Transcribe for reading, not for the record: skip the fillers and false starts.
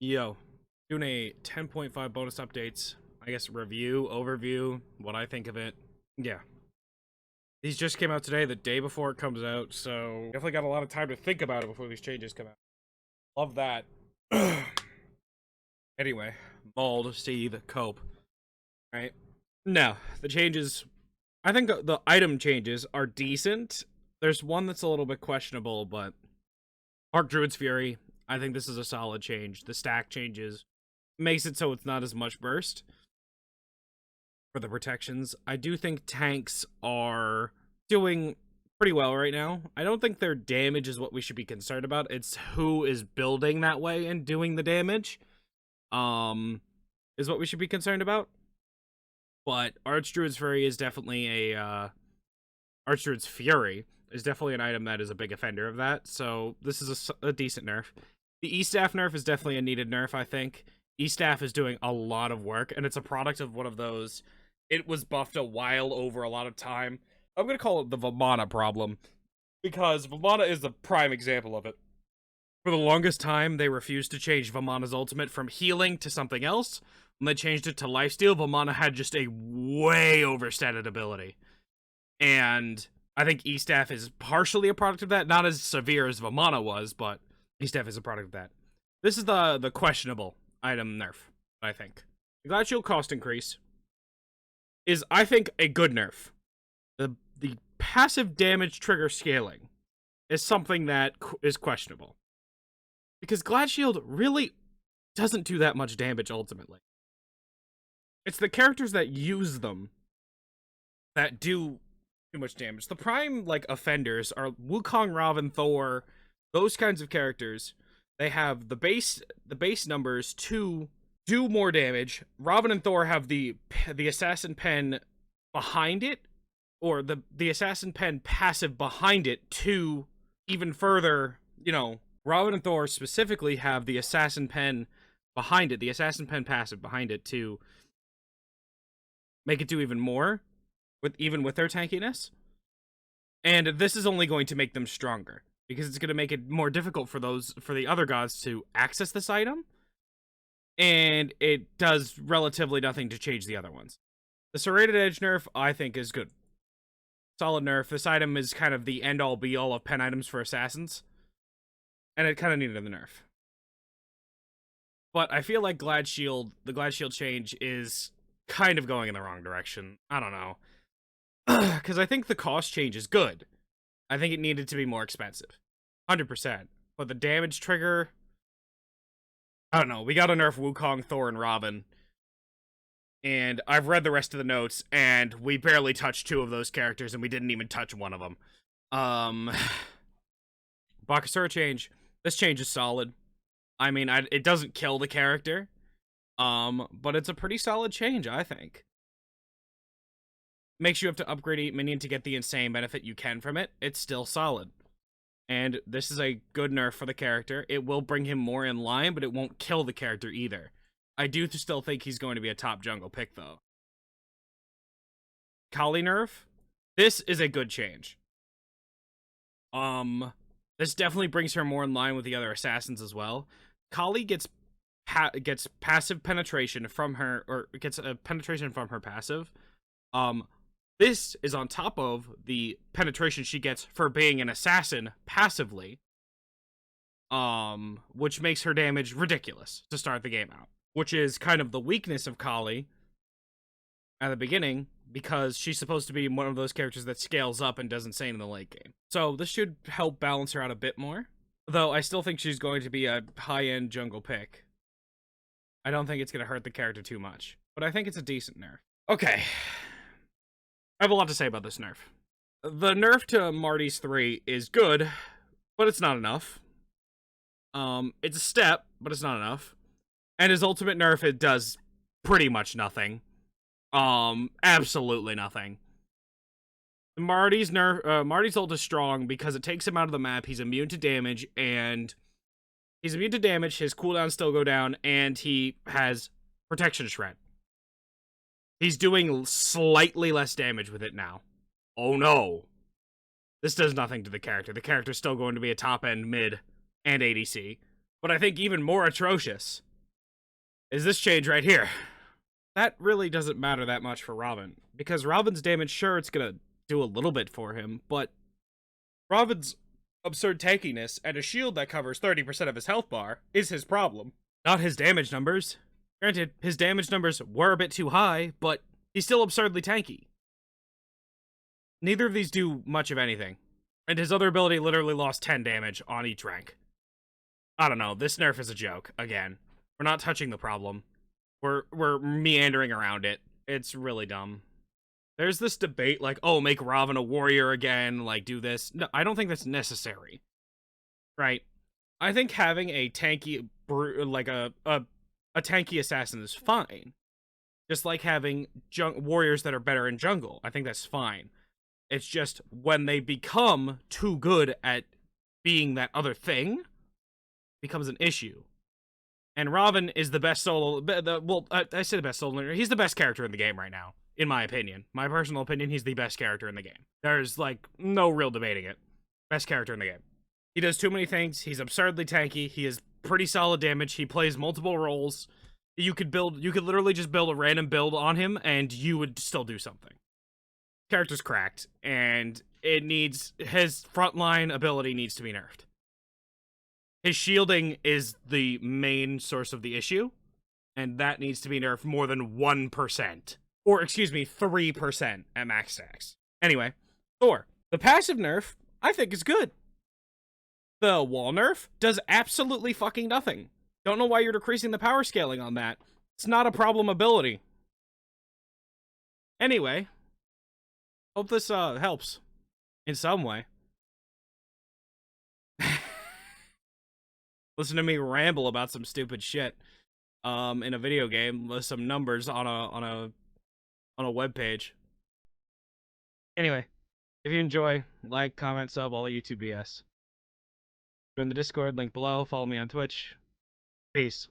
Yo, doing a 10.5 bonus updates, I guess review, overview, what I think of it. Yeah. These just came out today, the day before it comes out, so definitely got a lot of time to think about it before these changes come out. Love that. Anyway, mauled, seethe, cope. Right? No, the changes, I think the item changes are decent. There's one that's a little bit questionable, but Archdruid's Fury, I think this is a solid change. The stack changes makes it so it's not as much burst for the protections. I do think tanks are doing pretty well right now. I don't think their damage is what we should be concerned about. It's who is building that way and doing the damage, is what we should be concerned about. But Archdruid's Fury is definitely a, Archdruid's Fury is definitely an item that is a big offender of that, so this is a decent nerf. The E-Staff nerf is definitely a needed nerf, I think. E-Staff is doing a lot of work, and it's a product of one of those, it was buffed a while over a lot of time. I'm going to call it the Vamana problem, because Vamana is the prime example of it. For the longest time, they refused to change Vamana's ultimate from healing to something else. When they changed it to lifesteal, Vamana had just a way overstated ability. And I think E-Staff is partially a product of that. Not as severe as Vamana was, but E-Staff is a product of that. This is the questionable item nerf, I think. The Glad Shield cost increase is, I think, a good nerf. The passive damage trigger scaling is something that is questionable. Because Glad Shield really doesn't do that much damage ultimately. It's the characters that use them that do too much damage. The prime, like, offenders are Wukong, Raven, Thor, those kinds of characters. They have the base numbers to do more damage. Raven and Thor have the Assassin Pen behind it, or the Assassin Pen passive behind it to even further, you know, Raven and Thor specifically have the Assassin Pen behind it, the Assassin Pen passive behind it to make it do even more, even with their tankiness. And this is only going to make them stronger, because it's going to make it more difficult for the other gods to access this item, and it does relatively nothing to change the other ones. The Serrated Edge nerf, I think, is good. Solid nerf. This item is kind of the end-all be-all of pen items for assassins, and it kind of needed the nerf. But I feel like the Glad Shield change is kind of going in the wrong direction. I don't know. Because I think the cost change is good. I think it needed to be more expensive. 100%. But the damage trigger, I don't know. We got to nerf Wukong, Thor, and Raven. And I've read the rest of the notes, and we barely touched 2 of those characters, and we didn't even touch one of them. Bakasura change. This change is solid. I mean, it doesn't kill the character. But it's a pretty solid change, I think. Makes you have to upgrade each minion to get the insane benefit you can from it. It's still solid. And this is a good nerf for the character. It will bring him more in line, but it won't kill the character either. I do still think he's going to be a top jungle pick, though. Kali nerf. This is a good change. This definitely brings her more in line with the other assassins as well. Kali gets passive penetration from her, or gets a penetration from her passive. This is on top of the penetration she gets for being an assassin passively. Which makes her damage ridiculous to start the game out. Which is kind of the weakness of Kali at the beginning, because she's supposed to be one of those characters that scales up and does insane in the late game. So this should help balance her out a bit more. Though I still think she's going to be a high-end jungle pick. I don't think it's going to hurt the character too much. But I think it's a decent nerf. Okay. I have a lot to say about this nerf. The nerf to Marty's 3 is good, but it's not enough. It's a step, but it's not enough. And his ultimate nerf, it does pretty much nothing. Absolutely nothing. Marty's ult is strong because it takes him out of the map. He's immune to damage, and his cooldowns still go down, and he has protection shred. He's doing slightly less damage with it now. Oh no. This does nothing to the character. The character's still going to be a top-end mid and ADC. But I think even more atrocious is this change right here. That really doesn't matter that much for Robin, because Robin's damage, sure, it's gonna do a little bit for him, but Robin's absurd tankiness and a shield that covers 30% of his health bar is his problem, not his damage numbers. Granted, his damage numbers were a bit too high, but he's still absurdly tanky. Neither of these do much of anything, and his other ability literally lost 10 damage on each rank. I don't know, this nerf is a joke, again. We're not touching the problem. We're meandering around it. It's really dumb. There's this debate like, oh, make Robin a warrior again, like, do this. No, I don't think that's necessary. Right? I think having a tanky, like, a tanky assassin is fine. Just like having warriors that are better in jungle. I think that's fine. It's just when they become too good at being that other thing, becomes an issue. And Robin is the best solo... Well, I say the best solo leader. He's the best character in the game right now, in my opinion. My personal opinion, he's the best character in the game. There's, like, no real debating it. Best character in the game. He does too many things. He's absurdly tanky. He has pretty solid damage. He plays multiple roles. You could literally just build a random build on him, and you would still do something. Character's cracked, and his frontline ability needs to be nerfed. His shielding is the main source of the issue, and that needs to be nerfed more than 1%. Or, excuse me, 3% at max stacks. Anyway, Thor. The passive nerf, I think, is good. The wall nerf does absolutely fucking nothing. Don't know why you're decreasing the power scaling on that. It's not a problem ability. Anyway, hope this helps in some way. Listen to me ramble about some stupid shit in a video game with some numbers on a web page. Anyway, if you enjoy, like, comment, sub, all the YouTube BS. Join the Discord, link below, follow me on Twitch. Peace.